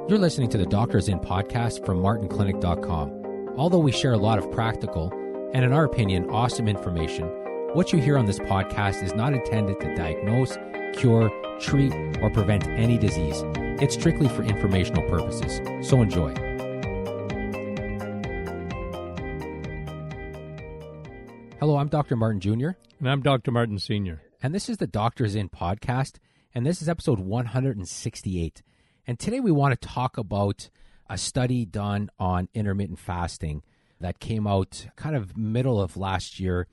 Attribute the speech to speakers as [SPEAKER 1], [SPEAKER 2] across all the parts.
[SPEAKER 1] You're listening to the Doctors In podcast from martinclinic.com. Although we share a lot of practical and, in our opinion, awesome information, what you hear on this podcast is not intended to diagnose, cure, treat, or prevent any disease. It's strictly for informational purposes. So enjoy. Hello, I'm Dr. Martin Jr.
[SPEAKER 2] And I'm Dr. Martin Sr.
[SPEAKER 1] And this is the Doctors In podcast, and this is episode 168. And today we want to talk about a study done on intermittent fasting that came out kind of middle of last year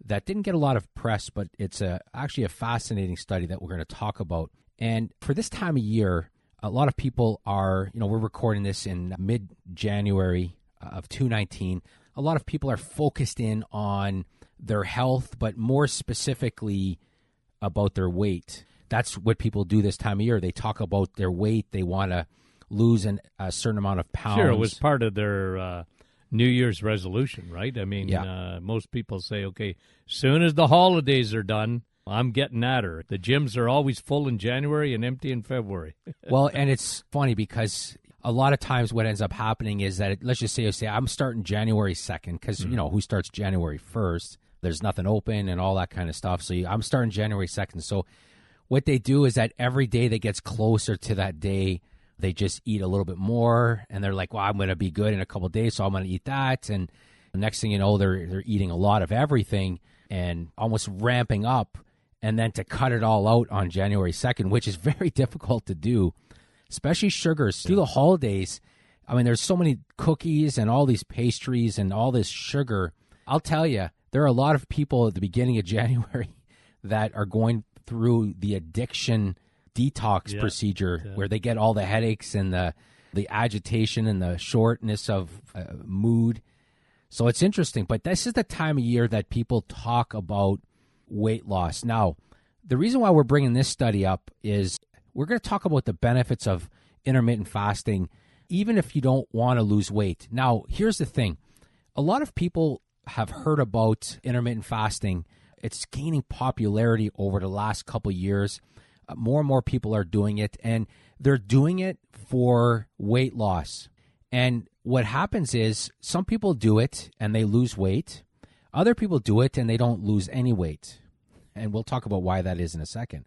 [SPEAKER 1] that didn't get a lot of press, but it's actually a fascinating study that we're going to talk about. And for this time of year, a lot of people are, we're recording this in mid-January of 2019. A lot of people are focused in on their health, but more specifically about their weight. That's what people do this time of year. They talk about their weight. They want to lose a certain amount of pounds.
[SPEAKER 2] Sure, it was part of their New Year's resolution, right? I mean, most people say, okay, soon as the holidays are done, I'm getting at her. The gyms are always full in January and empty in February.
[SPEAKER 1] Well, and it's funny because a lot of times what ends up happening is that, let's just say I'm starting January 2nd because, who starts January 1st? There's nothing open and all that kind of stuff. So I'm starting January 2nd. So what they do is that every day that gets closer to that day, they just eat a little bit more, and they're like, well, I'm going to be good in a couple of days, so I'm going to eat that. And the next thing you know, they're eating a lot of everything and almost ramping up, and then to cut it all out on January 2nd, which is very difficult to do, especially sugars. Through the holidays, I mean, there's so many cookies and all these pastries and all this sugar. I'll tell you, there are a lot of people at the beginning of January that are going through the addiction detox procedure where they get all the headaches and the agitation and the shortness of mood. So it's interesting, but this is the time of year that people talk about weight loss. Now, the reason why we're bringing this study up is we're going to talk about the benefits of intermittent fasting, even if you don't want to lose weight. Now, here's the thing. A lot of people have heard about intermittent fasting. It's gaining popularity over the last couple of years. More and more people are doing it, and they're doing it for weight loss. And what happens is some people do it and they lose weight. Other people do it and they don't lose any weight. And we'll talk about why that is in a second.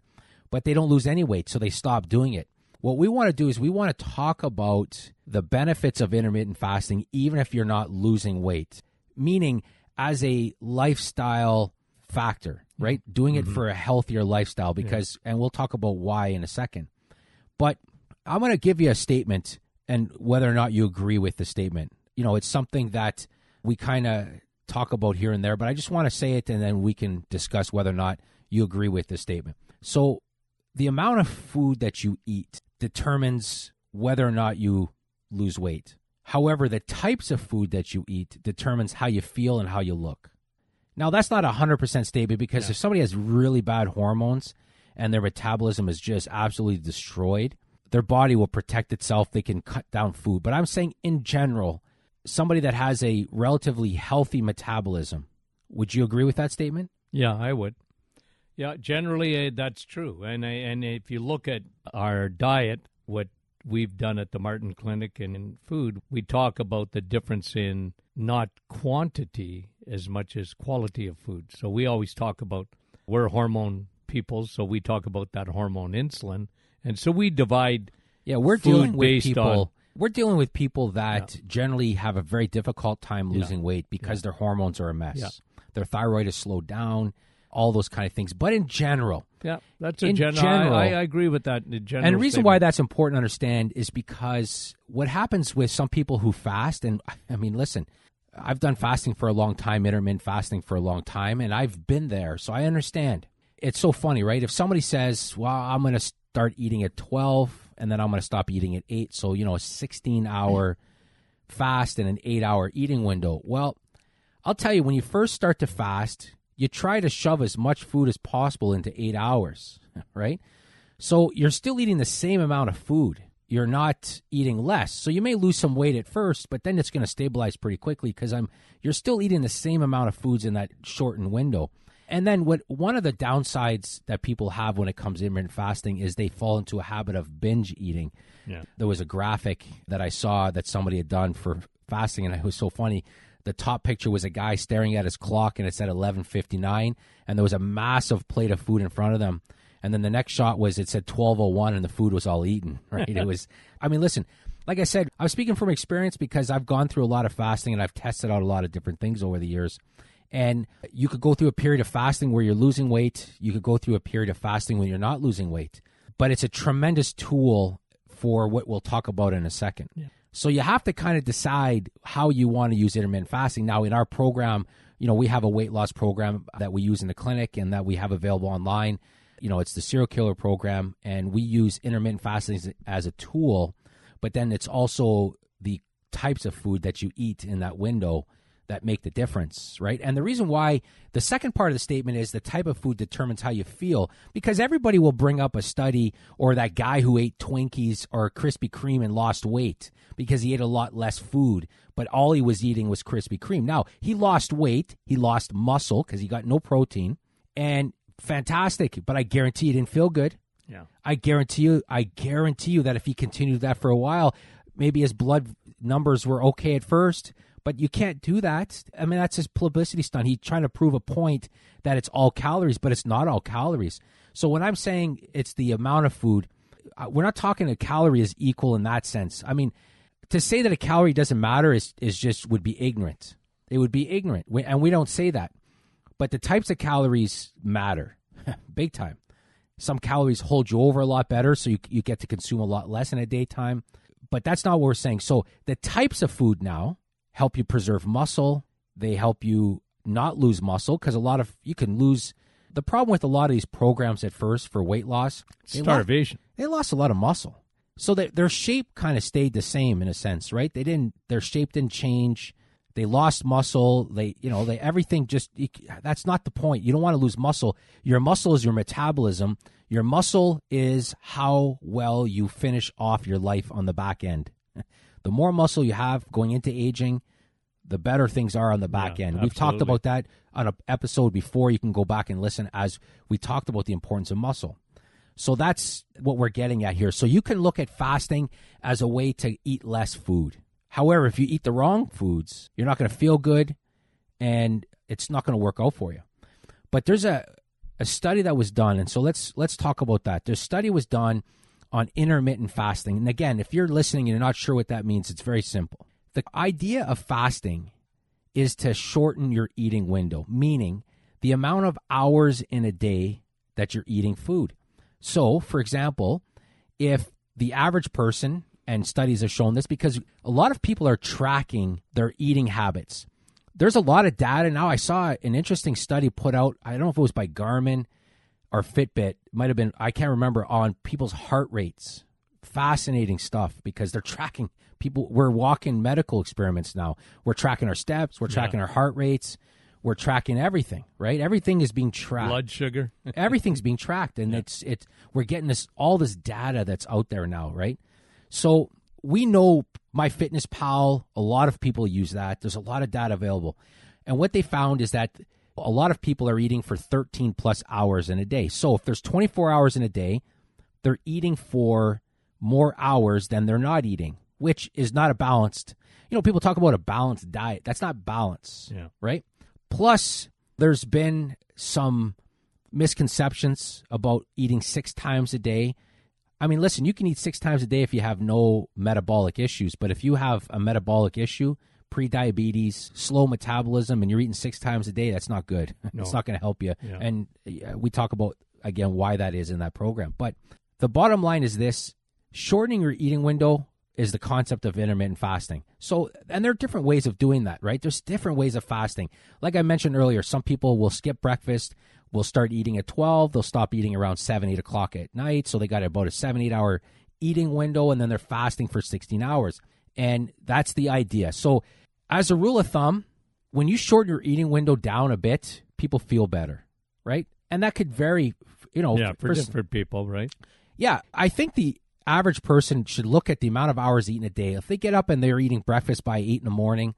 [SPEAKER 1] But they don't lose any weight, so they stop doing it. What we want to do is we want to talk about the benefits of intermittent fasting, even if you're not losing weight, meaning as a lifestyle factor, right? Doing it for a healthier lifestyle because, and we'll talk about why in a second. But I'm going to give you a statement and whether or not you agree with the statement. It's something that we kind of talk about here and there, but I just want to say it and then we can discuss whether or not you agree with the statement. So the amount of food that you eat determines whether or not you lose weight. However, the types of food that you eat determines how you feel and how you look. Now, that's not a 100% statement because if somebody has really bad hormones and their metabolism is just absolutely destroyed, their body will protect itself. They can cut down food. But I'm saying in general, somebody that has a relatively healthy metabolism, would you agree with that statement?
[SPEAKER 2] Yeah, I would. Yeah, generally that's true. And if you look at our diet, what we've done at the Martin Clinic and in food, we talk about the difference in not quantity as much as quality of food. So we always talk about, we're hormone people, so we talk about that hormone insulin. And so we divide
[SPEAKER 1] we're
[SPEAKER 2] food
[SPEAKER 1] dealing with
[SPEAKER 2] based
[SPEAKER 1] people.
[SPEAKER 2] on...
[SPEAKER 1] We're dealing with people that generally have a very difficult time losing weight because their hormones are a mess. Yeah. Their thyroid is slowed down, all those kind of things. But in general...
[SPEAKER 2] Yeah, that's a general. I agree with that. In general
[SPEAKER 1] and the reason why that's important to understand is because what happens with some people who fast, and I mean, listen, I've done fasting for a long time, intermittent fasting for a long time, and I've been there, so I understand. It's so funny, right? If somebody says, well, I'm going to start eating at 12, and then I'm going to stop eating at 8, so, a 16-hour fast and an 8-hour eating window. Well, I'll tell you, when you first start to fast, you try to shove as much food as possible into 8 hours, right? So you're still eating the same amount of food. You're not eating less. So you may lose some weight at first, but then it's going to stabilize pretty quickly because you're still eating the same amount of foods in that shortened window. And then one of the downsides that people have when it comes to intermittent fasting is they fall into a habit of binge eating.
[SPEAKER 2] Yeah.
[SPEAKER 1] There was a graphic that I saw that somebody had done for fasting, and it was so funny. The top picture was a guy staring at his clock, and it said 11:59, and there was a massive plate of food in front of them. And then the next shot was it said 12:01, and the food was all eaten. Right? It was. I mean, listen. Like I said, I'm speaking from experience because I've gone through a lot of fasting and I've tested out a lot of different things over the years. And you could go through a period of fasting where you're losing weight. You could go through a period of fasting when you're not losing weight. But it's a tremendous tool for what we'll talk about in a second. Yeah. So you have to kind of decide how you want to use intermittent fasting. Now, in our program, we have a weight loss program that we use in the clinic and that we have available online. It's the Serial Killer program, and we use intermittent fasting as a tool. But then it's also the types of food that you eat in that window that make the difference, right? And the reason why the second part of the statement is the type of food determines how you feel, because everybody will bring up a study or that guy who ate Twinkies or Krispy Kreme and lost weight because he ate a lot less food, but all he was eating was Krispy Kreme. Now, he lost weight, he lost muscle because he got no protein, and fantastic, but I guarantee he didn't feel good.
[SPEAKER 2] Yeah.
[SPEAKER 1] I guarantee you that if he continued that for a while, maybe his blood numbers were okay at first, but you can't do that. I mean, that's his publicity stunt. He's trying to prove a point that it's all calories, but it's not all calories. So when I'm saying it's the amount of food, we're not talking a calorie is equal in that sense. I mean, to say that a calorie doesn't matter would be ignorant. It would be ignorant, and we don't say that. But the types of calories matter, big time. Some calories hold you over a lot better, so you get to consume a lot less in a daytime. But that's not what we're saying. So the types of food now help you preserve muscle. They help you not lose muscle because you can lose. The problem with a lot of these programs at first for weight loss,
[SPEAKER 2] starvation.
[SPEAKER 1] They lost a lot of muscle. So their shape kind of stayed the same in a sense, right? Their shape didn't change. They lost muscle. Everything that's not the point. You don't want to lose muscle. Your muscle is your metabolism. Your muscle is how well you finish off your life on the back end. The more muscle you have going into aging, the better things are on the back end. We've talked about that on an episode before. You can go back and listen as we talked about the importance of muscle. So that's what we're getting at here. So you can look at fasting as a way to eat less food. However, if you eat the wrong foods, you're not going to feel good, and it's not going to work out for you. But there's a study that was done, and so let's talk about that. This study was done on intermittent fasting. And again, if you're listening and you're not sure what that means, it's very simple. The idea of fasting is to shorten your eating window, meaning the amount of hours in a day that you're eating food. So, for example, if the average person, and studies have shown this because a lot of people are tracking their eating habits. There's a lot of data now. I saw an interesting study put out, I don't know if it was by Garmin or Fitbit, it might have been, I can't remember, on people's heart rates. Fascinating stuff because they're tracking people. We're walking medical experiments now. We're tracking our steps. We're tracking our heart rates. We're tracking everything, right? Everything is being tracked.
[SPEAKER 2] Blood sugar. Everything's
[SPEAKER 1] being tracked, and we're getting all this data that's out there now, right? So we know MyFitnessPal, a lot of people use that. There's a lot of data available. And what they found is that a lot of people are eating for 13 plus hours in a day. So if there's 24 hours in a day, they're eating for more hours than they're not eating, which is not a balanced. People talk about a balanced diet. That's not balance, right? Plus, there's been some misconceptions about eating 6 times a day. I mean, listen, you can eat 6 times a day if you have no metabolic issues. But if you have a metabolic issue, pre-diabetes, slow metabolism, and you're eating 6 times a day, that's not good. No. It's not going to help you. Yeah. And we talk about, again, why that is in that program. But the bottom line is this. Shortening your eating window is the concept of intermittent fasting. So, and there are different ways of doing that, right? There's different ways of fasting. Like I mentioned earlier, some people will skip breakfast, will start eating at 12, they'll stop eating around 7, 8 o'clock at night, so they got about a 7, 8 hour eating window, and then they're fasting for 16 hours. And that's the idea. So as a rule of thumb, when you shorten your eating window down a bit, people feel better, right? And that could vary,
[SPEAKER 2] for different people, right?
[SPEAKER 1] Yeah, I think the average person should look at the amount of hours eaten a day. If they get up and they're eating breakfast by 8 in the morning,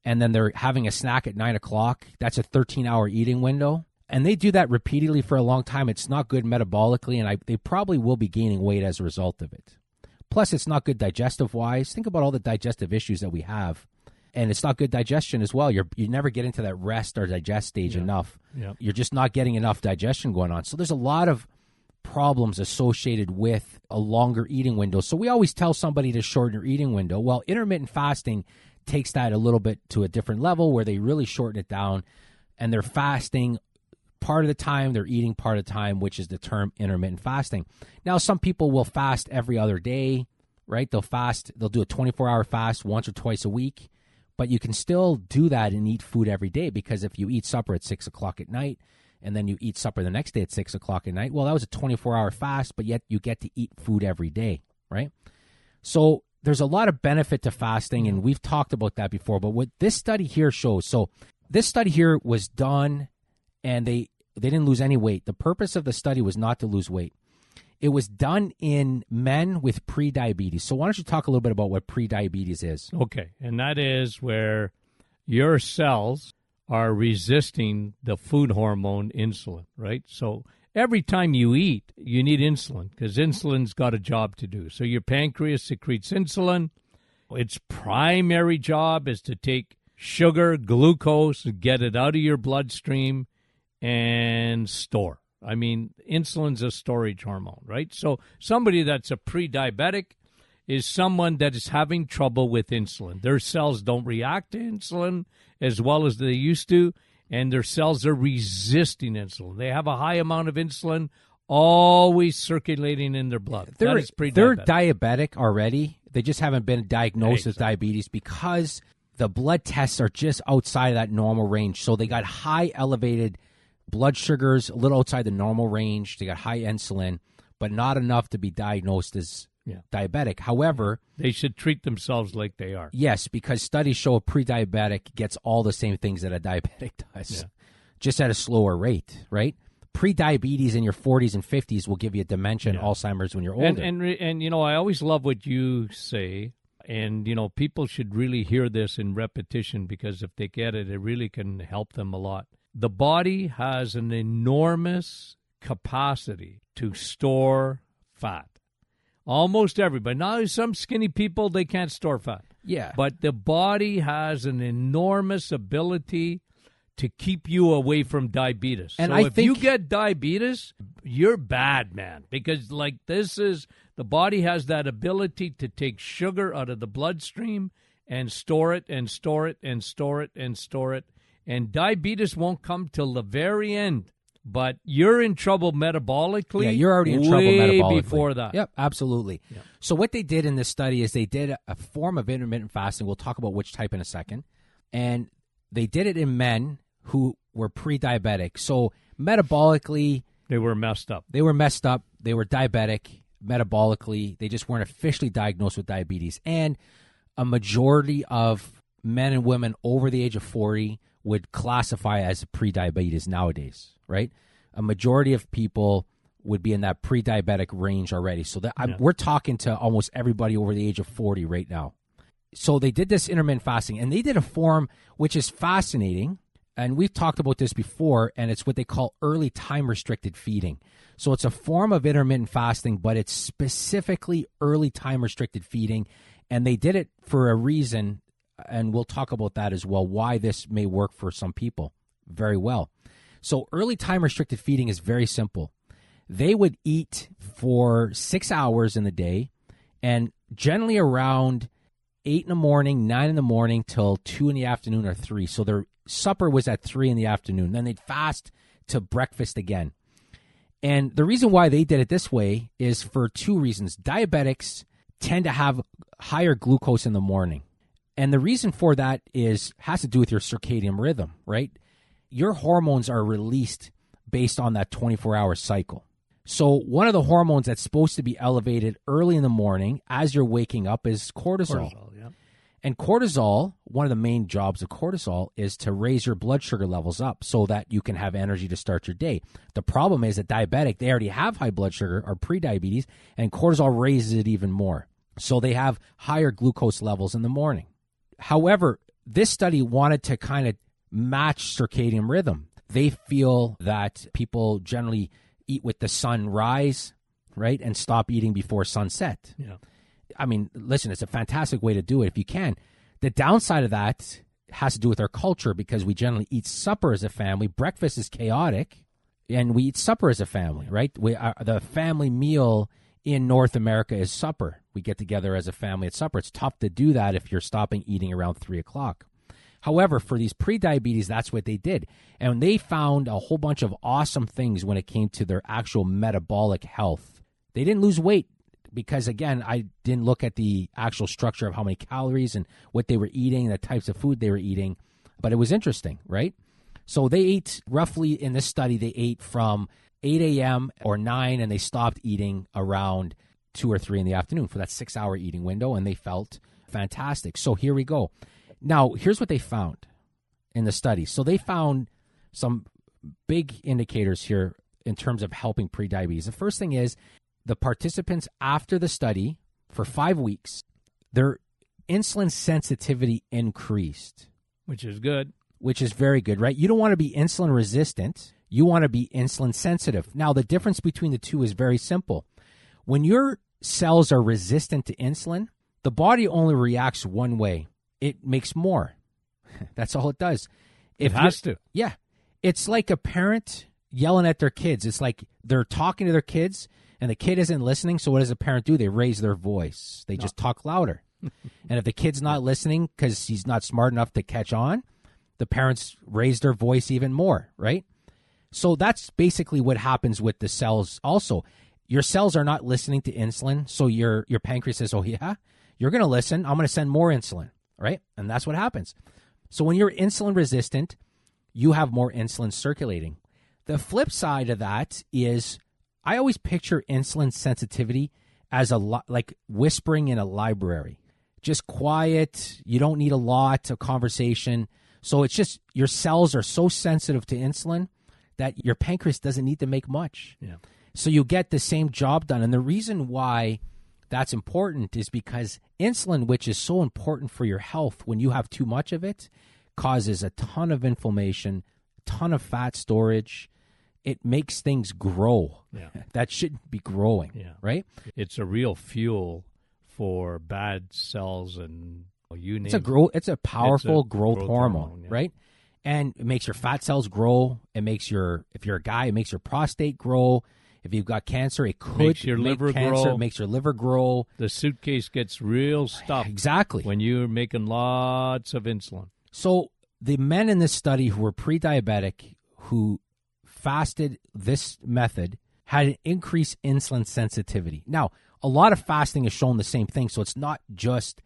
[SPEAKER 1] and then they're having a snack at 9 o'clock, that's a 13-hour eating window. And they do that repeatedly for a long time. It's not good metabolically, and they probably will be gaining weight as a result of it. Plus, it's not good digestive-wise. Think about all the digestive issues that we have. And it's not good digestion as well. You never get into that rest or digest stage enough.
[SPEAKER 2] Yeah.
[SPEAKER 1] You're just not getting enough digestion going on. So there's a lot of problems associated with a longer eating window. So we always tell somebody to shorten your eating window. Well, intermittent fasting takes that a little bit to a different level where they really shorten it down, and they're fasting part of the time, they're eating part of the time, which is the term intermittent fasting. Now, some people will fast every other day, right? They'll do a 24-hour fast once or twice a week, but you can still do that and eat food every day, because if you eat supper at 6 o'clock at night and then you eat supper the next day at 6 o'clock at night, well, that was a 24-hour fast, but yet you get to eat food every day, right? So there's a lot of benefit to fasting, and we've talked about that before, but what this study here shows, so this study here was done, and they didn't lose any weight. The purpose of the study was not to lose weight. It was done in men with prediabetes. So why don't you talk a little bit about what prediabetes is?
[SPEAKER 2] Okay, and that is where your cells are resisting the food hormone insulin, right? So every time you eat, you need insulin, because insulin's got a job to do. So your pancreas secretes insulin. Its primary job is to take sugar, glucose, get it out of your bloodstream and store. I mean, insulin's a storage hormone, right? So somebody that's a pre-diabetic is someone that is having trouble with insulin. Their cells don't react to insulin as well as they used to, and their cells are resisting insulin. They have a high amount of insulin always circulating in their blood. That is pre-diabetic.
[SPEAKER 1] They're diabetic already. They just haven't been diagnosed with diabetes because the blood tests are just outside of that normal range. So they got high elevated blood sugars, a little outside the normal range. They got high insulin, but not enough to be diagnosed as diabetic. However,
[SPEAKER 2] they should treat themselves like they are.
[SPEAKER 1] Yes, because studies show a pre-diabetic gets all the same things that a diabetic does, just at a slower rate, right? Pre-diabetes in your 40s and 50s will give you dementia and Alzheimer's when you're older.
[SPEAKER 2] And you know, I always love what you say, and, you know, people should really hear this in repetition, because if they get it, it really can help them a lot. The body has an enormous capacity to store fat. Almost everybody. Now, some skinny people, they can't store fat.
[SPEAKER 1] Yeah.
[SPEAKER 2] But the body has an enormous ability to keep you away from diabetes.
[SPEAKER 1] And
[SPEAKER 2] so
[SPEAKER 1] I
[SPEAKER 2] if
[SPEAKER 1] think
[SPEAKER 2] you get diabetes, you're bad, man. Because, like, the body has that ability to take sugar out of the bloodstream and store it and store it and store it and store it. And diabetes won't come till the very end. But you're in trouble metabolically.
[SPEAKER 1] Yeah, you're already in trouble metabolically.
[SPEAKER 2] Way before that.
[SPEAKER 1] Yep, absolutely. Yep. So what they did in this study is they did a form of intermittent fasting. We'll talk about which type in a second. And they did it in men who were pre-diabetic. So metabolically,
[SPEAKER 2] they were messed up.
[SPEAKER 1] They were diabetic metabolically. They just weren't officially diagnosed with diabetes. And a majority of men and women over the age of 40 would classify as pre-diabetes nowadays, right? A majority of people would be in that pre-diabetic range already. So we're talking to almost everybody over the age of 40 right now. So they did this intermittent fasting, and they did a form which is fascinating, and we've talked about this before, and it's what they call early time-restricted feeding. So it's a form of intermittent fasting, but it's specifically early time-restricted feeding, and they did it for a reason, and we'll talk about that as well, why this may work for some people very well. So early time-restricted feeding is very simple. They would eat for 6 hours in the day, and generally around 8 in the morning, 9 in the morning, till 2 in the afternoon or 3. So their supper was at 3 in the afternoon. Then they'd fast to breakfast again. And the reason why they did it this way is for two reasons. Diabetics tend to have higher glucose in the morning. And the reason for that has to do with your circadian rhythm, right? Your hormones are released based on that 24-hour cycle. So one of the hormones that's supposed to be elevated early in the morning as you're waking up is cortisol. And cortisol, one of the main jobs of cortisol is to raise your blood sugar levels up so that you can have energy to start your day. The problem is that diabetic, they already have high blood sugar or pre-diabetes, and cortisol raises it even more. So they have higher glucose levels in the morning. However, this study wanted to kind of match circadian rhythm. they feel that people generally eat with the sunrise, right, and stop eating before sunset.
[SPEAKER 2] Yeah.
[SPEAKER 1] I mean, listen, it's a fantastic way to do it if you can. The downside of that has to do with our culture because we generally eat supper as a family. Breakfast is chaotic, and we eat supper as a family, right? The family meal in North America is supper. We get together as a family at supper. It's tough to do that if you're stopping eating around 3 o'clock. However, for these pre-diabetes, that's what they did. And they found a whole bunch of awesome things when it came to their actual metabolic health. They didn't lose weight because, again, I didn't look at the actual structure of how many calories and what they were eating, the types of food they were eating. But it was interesting, right? So they ate roughly, in this study, they ate from 8 a.m. or 9, and they stopped eating around 2 or 3 in the afternoon for that 6-hour eating window, and they felt fantastic. So here we go. Now, here's what they found in the study. So they found some big indicators here in terms of helping prediabetes. The first thing is the participants after the study for 5 weeks, their insulin sensitivity increased.
[SPEAKER 2] Which is good.
[SPEAKER 1] Which is very good, right? You don't want to be insulin resistant. You want to be insulin sensitive. Now, the difference between the two is very simple. When your cells are resistant to insulin, the body only reacts one way. It makes more. That's all it does.
[SPEAKER 2] It has to.
[SPEAKER 1] Yeah. It's like a parent yelling at their kids. It's like they're talking to their kids, and the kid isn't listening, so what does a parent do? They raise their voice. They just talk louder. And if the kid's not listening because he's not smart enough to catch on, the parents raise their voice even more, right? So that's basically what happens with the cells also. Your cells are not listening to insulin, so your pancreas says, oh, yeah, you're going to listen. I'm going to send more insulin, right? And that's what happens. So when you're insulin resistant, you have more insulin circulating. The flip side of that is I always picture insulin sensitivity as like whispering in a library. Just quiet. You don't need a lot of conversation. So it's just your cells are so sensitive to insulin that your pancreas doesn't need to make much.
[SPEAKER 2] Yeah.
[SPEAKER 1] So you get the same job done. And the reason why that's important is because insulin, which is so important for your health, when you have too much of it, causes a ton of inflammation, ton of fat storage. It makes things grow.
[SPEAKER 2] Yeah.
[SPEAKER 1] That shouldn't be growing, right?
[SPEAKER 2] It's a real fuel for bad cells and you name
[SPEAKER 1] It's a powerful growth hormone, right? And it makes your fat cells grow. It makes if you're a guy, it makes your prostate grow. If you've got cancer, it could
[SPEAKER 2] makes your liver grow.
[SPEAKER 1] It makes your liver grow.
[SPEAKER 2] The suitcase gets real stuffed.
[SPEAKER 1] Exactly.
[SPEAKER 2] When you're making lots of insulin.
[SPEAKER 1] So the men in this study who were pre-diabetic, who fasted this method, had an increased insulin sensitivity. Now, a lot of fasting has shown the same thing, so it's not just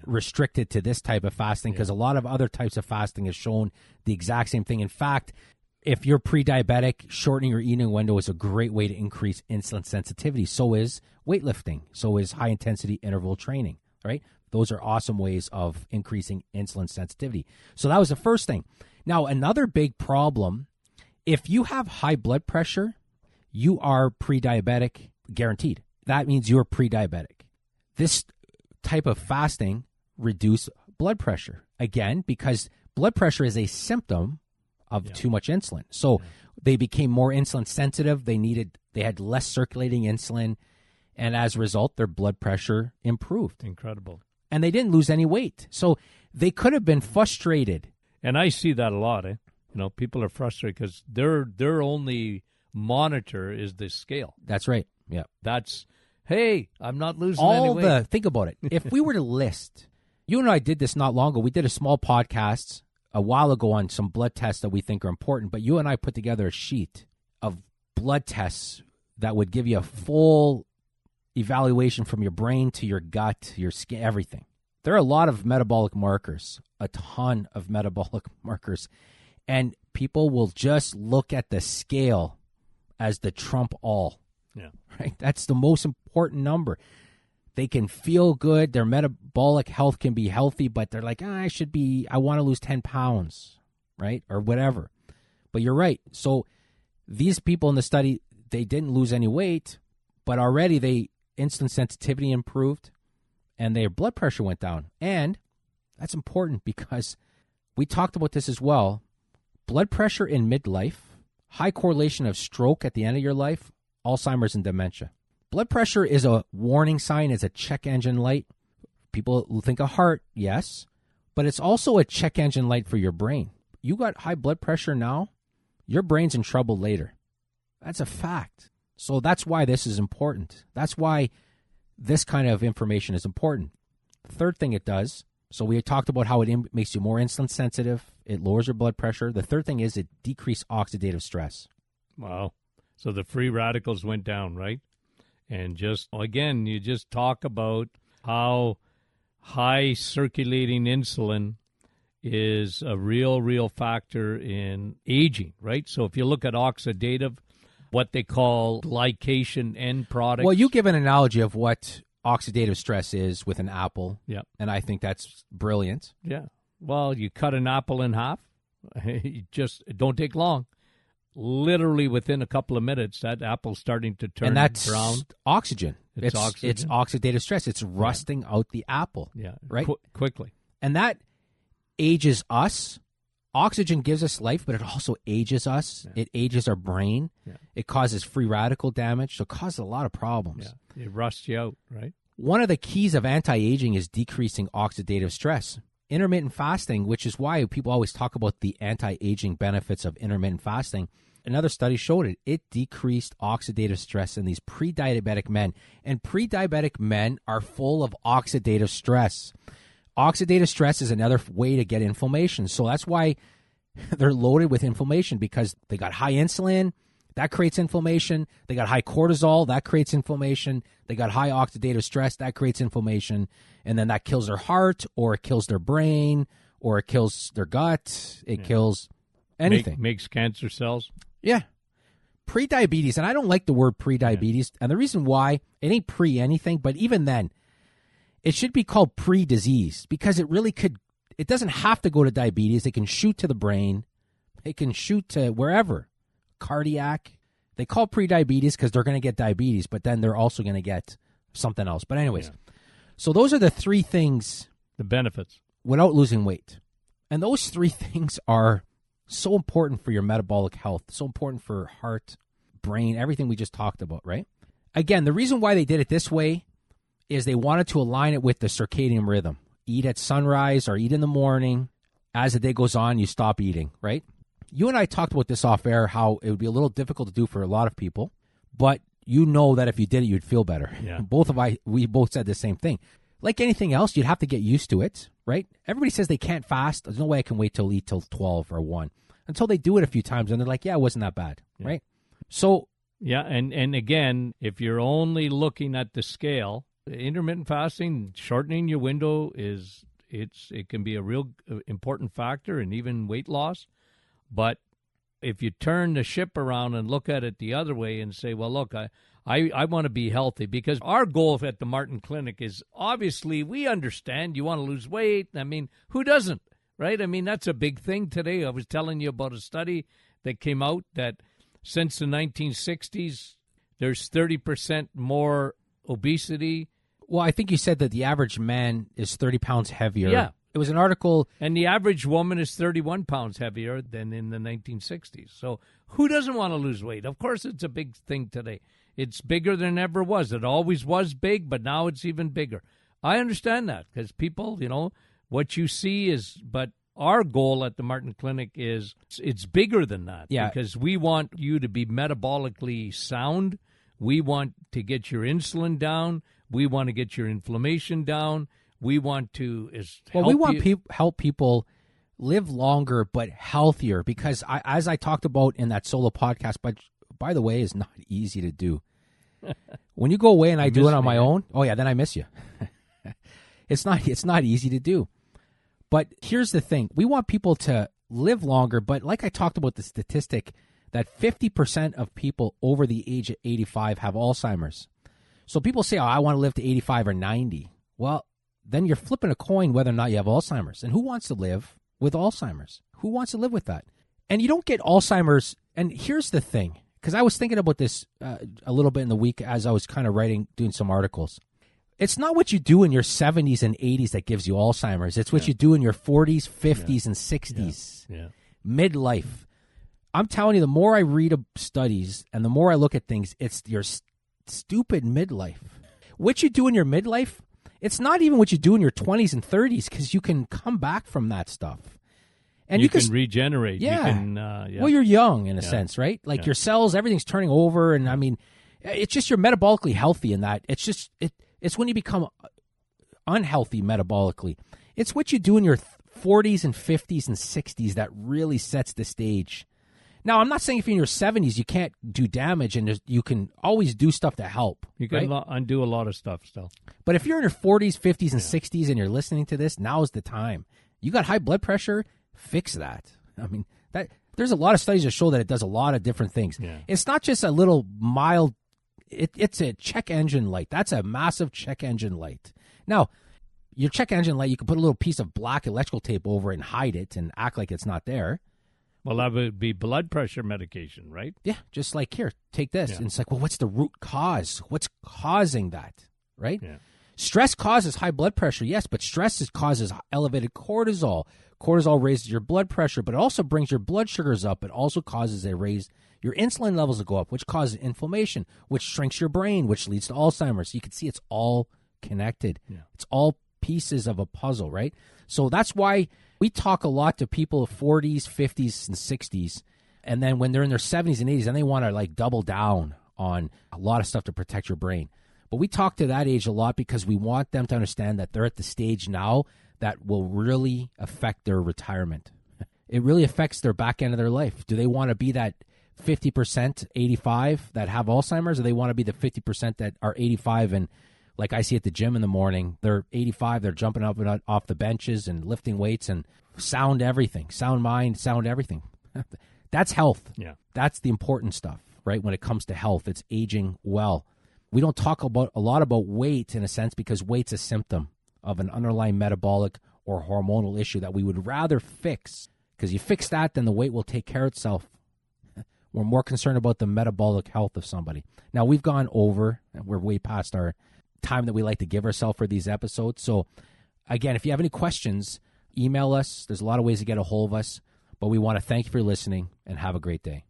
[SPEAKER 1] restricted to this type of fasting, because a lot of other types of fasting has shown the exact same thing. In fact, if you're pre-diabetic, shortening your eating window is a great way to increase insulin sensitivity. So is weightlifting. So is high-intensity interval training, right? Those are awesome ways of increasing insulin sensitivity. So that was the first thing. Now, another big problem, if you have high blood pressure, you are pre-diabetic, guaranteed. That means you're pre-diabetic. This type of fasting reduce blood pressure, again, because blood pressure is a symptom of too much insulin. So they became more insulin sensitive. They had less circulating insulin, and as a result, their blood pressure improved.
[SPEAKER 2] Incredible.
[SPEAKER 1] And they didn't lose any weight. So they could have been frustrated.
[SPEAKER 2] And I see that a lot. People are frustrated because their only monitor is the scale.
[SPEAKER 1] That's right. Yeah.
[SPEAKER 2] That's, hey, I'm not losing any weight.
[SPEAKER 1] Think about it. If we were to list, you and I did this not long ago. We did a small podcast a while ago on some blood tests that we think are important, but you and I put together a sheet of blood tests that would give you a full evaluation from your brain to your gut, to your skin, everything. There are a lot of metabolic markers, a ton of metabolic markers, and people will just look at the scale as the trump all.
[SPEAKER 2] Yeah.
[SPEAKER 1] Right? That's the most important number. They can feel good. Their metabolic health can be healthy, but they're like, I want to lose 10 pounds, right? Or whatever. But you're right. So these people in the study, they didn't lose any weight, but already insulin sensitivity improved and their blood pressure went down. And that's important because we talked about this as well. blood pressure in midlife, high correlation of stroke at the end of your life, Alzheimer's and dementia. Blood pressure is a warning sign, it's a check engine light. People think of heart, yes, but it's also a check engine light for your brain. You got high blood pressure now, your brain's in trouble later. That's a fact. So that's why this is important. That's why this kind of information is important. The third thing it does, so we talked about how it makes you more insulin sensitive. It lowers your blood pressure. The third thing is it decreases oxidative stress.
[SPEAKER 2] Wow. So the free radicals went down, right? And just, again, you just talk about how high circulating insulin is a real factor in aging, right? So if you look at oxidative, what they call glycation end products.
[SPEAKER 1] Well, you give an analogy of what oxidative stress is with an apple.
[SPEAKER 2] Yeah.
[SPEAKER 1] And I think that's brilliant.
[SPEAKER 2] Yeah. Well, you cut an apple in half. It don't take long. Literally within a couple of minutes, that apple's starting to turn
[SPEAKER 1] and that's
[SPEAKER 2] brown.
[SPEAKER 1] Oxygen.
[SPEAKER 2] It's oxygen.
[SPEAKER 1] It's oxidative stress. It's rusting out the apple.
[SPEAKER 2] Yeah.
[SPEAKER 1] Right?
[SPEAKER 2] Quickly.
[SPEAKER 1] And that ages us. Oxygen gives us life, but it also ages us. Yeah. It ages our brain. Yeah. It causes free radical damage. So it causes a lot of problems.
[SPEAKER 2] Yeah. It rusts you out, right?
[SPEAKER 1] One of the keys of anti-aging is decreasing oxidative stress. Intermittent fasting, which is why people always talk about the anti-aging benefits of intermittent fasting. Another study showed it. It decreased oxidative stress in these pre-diabetic men. And pre-diabetic men are full of oxidative stress. Oxidative stress is another way to get inflammation. So that's why they're loaded with inflammation, because they got high insulin, that creates inflammation. They got high cortisol, that creates inflammation. They got high oxidative stress, that creates inflammation. And then that kills their heart, or it kills their brain, or it kills their gut. It kills anything.
[SPEAKER 2] Makes cancer cells.
[SPEAKER 1] Yeah. Pre-diabetes, and I don't like the word pre-diabetes. And the reason why, it ain't pre-anything, but even then, it should be called pre-disease, because it really could, it doesn't have to go to diabetes. It can shoot to the brain. It can shoot to wherever. Cardiac. They call pre-diabetes because they're going to get diabetes, but then they're also going to get something else. But anyways, so those are the three things.
[SPEAKER 2] The benefits.
[SPEAKER 1] Without losing weight. And those three things are so important for your metabolic health, so important for heart, brain, everything we just talked about, right? Again, the reason why they did it this way is they wanted to align it with the circadian rhythm. Eat at sunrise or eat in the morning. As the day goes on, you stop eating, right? You and I talked about this off air, how it would be a little difficult to do for a lot of people, but you know that if you did it, you'd feel better.
[SPEAKER 2] Yeah.
[SPEAKER 1] We both said the same thing. Like anything else, you'd have to get used to it, right? Everybody says they can't fast. There's no way I can wait till 12 or 1. Until they do it a few times, and they're like, yeah, it wasn't that bad, right? So...
[SPEAKER 2] Yeah, and again, if you're only looking at the scale, intermittent fasting, shortening your window it can be a real important factor in even weight loss. But if you turn the ship around and look at it the other way and say, well, look, I want to be healthy, because our goal at the Martin Clinic is, obviously, we understand you want to lose weight. I mean, who doesn't, right? I mean, that's a big thing today. I was telling you about a study that came out that since the 1960s, there's 30% more obesity.
[SPEAKER 1] Well, I think you said that the average man is 30 pounds heavier.
[SPEAKER 2] Yeah.
[SPEAKER 1] It was an article.
[SPEAKER 2] And the average woman is 31 pounds heavier than in the 1960s. So who doesn't want to lose weight? Of course, it's a big thing today. It's bigger than it ever was. It always was big, but now it's even bigger. I understand that, because people, what you see is, but our goal at the Martin Clinic is it's bigger than that.
[SPEAKER 1] Yeah.
[SPEAKER 2] Because we want you to be metabolically sound. We want to get your insulin down. We want to get your inflammation down. We want to
[SPEAKER 1] help people live longer but healthier, because as I talked about in that solo podcast, but by the way, is not easy to do. When you go away and I do it on my own, then I miss you. It's not easy to do. But here's the thing. We want people to live longer, but like I talked about the statistic that 50% of people over the age of 85 have Alzheimer's. So people say, I want to live to 85 or 90. Well, then you're flipping a coin whether or not you have Alzheimer's. And who wants to live with Alzheimer's? Who wants to live with that? And you don't get Alzheimer's. And here's the thing, because I was thinking about this a little bit in the week as I was kind of doing some articles. It's not what you do in your 70s and 80s that gives you Alzheimer's. It's what you do in your 40s, 50s, and 60s.
[SPEAKER 2] Yeah.
[SPEAKER 1] midlife. I'm telling you, the more I read studies and the more I look at things, it's your stupid midlife. What you do in your midlife, it's not even what you do in your 20s and 30s, because you can come back from that stuff. And
[SPEAKER 2] you can regenerate.
[SPEAKER 1] Yeah.
[SPEAKER 2] You can,
[SPEAKER 1] Well, you're young in a sense, right? Like your cells, everything's turning over. And I mean, it's just you're metabolically healthy in that. It's just, it's when you become unhealthy metabolically. It's what you do in your 40s and 50s and 60s that really sets the stage. Now, I'm not saying if you're in your 70s, you can't do damage, and you can always do stuff to help.
[SPEAKER 2] You can undo a lot of stuff still.
[SPEAKER 1] But if you're in your 40s, 50s, and 60s and you're listening to this, now's the time. You got high blood pressure, fix that. I mean, there's a lot of studies that show that it does a lot of different things.
[SPEAKER 2] Yeah.
[SPEAKER 1] It's not just a little mild, it's a check engine light. That's a massive check engine light. Now, your check engine light, you can put a little piece of black electrical tape over it and hide it and act like it's not there.
[SPEAKER 2] Well, that would be blood pressure medication, right?
[SPEAKER 1] Yeah, just like, here, take this. Yeah. And it's like, well, what's the root cause? What's causing that, right? Yeah. Stress causes high blood pressure, yes, but stress causes elevated cortisol. Cortisol raises your blood pressure, but it also brings your blood sugars up. It also causes your insulin levels to go up, which causes inflammation, which shrinks your brain, which leads to Alzheimer's. You can see it's all connected. Yeah. It's all pieces of a puzzle, right? So that's why we talk a lot to people of 40s, 50s, and 60s, and then when they're in their 70s and 80s, and they want to like double down on a lot of stuff to protect your brain. But we talk to that age a lot because we want them to understand that they're at the stage now that will really affect their retirement. It really affects their back end of their life. Do they want to be that 50%, 85 that have Alzheimer's, or they want to be the 50% that are 85 and, like I see at the gym in the morning, they're 85, they're jumping up and off the benches and lifting weights and sound everything, sound mind, sound everything. That's health. Yeah. That's the important stuff, right? When it comes to health, it's aging well. We don't talk a lot about weight in a sense because weight's a symptom of an underlying metabolic or hormonal issue that we would rather fix, because you fix that, then the weight will take care of itself. We're more concerned about the metabolic health of somebody. Now, we've gone over, and we're way past our time that we like to give ourselves for these episodes. So, again, if you have any questions, email us. There's a lot of ways to get a hold of us, but we want to thank you for listening and have a great day.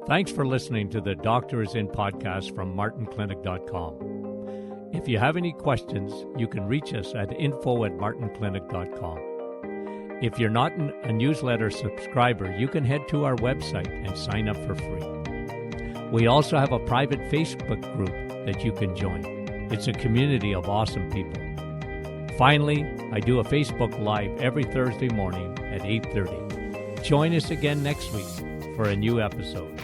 [SPEAKER 2] Thanks for listening to the Doctor Is In podcast from martinclinic.com. If you have any questions, you can reach us at info@martinclinic.com. If you're not a newsletter subscriber, you can head to our website and sign up for free. We also have a private Facebook group that you can join. It's a community of awesome people. Finally, I do a Facebook Live every Thursday morning at 8:30. Join us again next week for a new episode.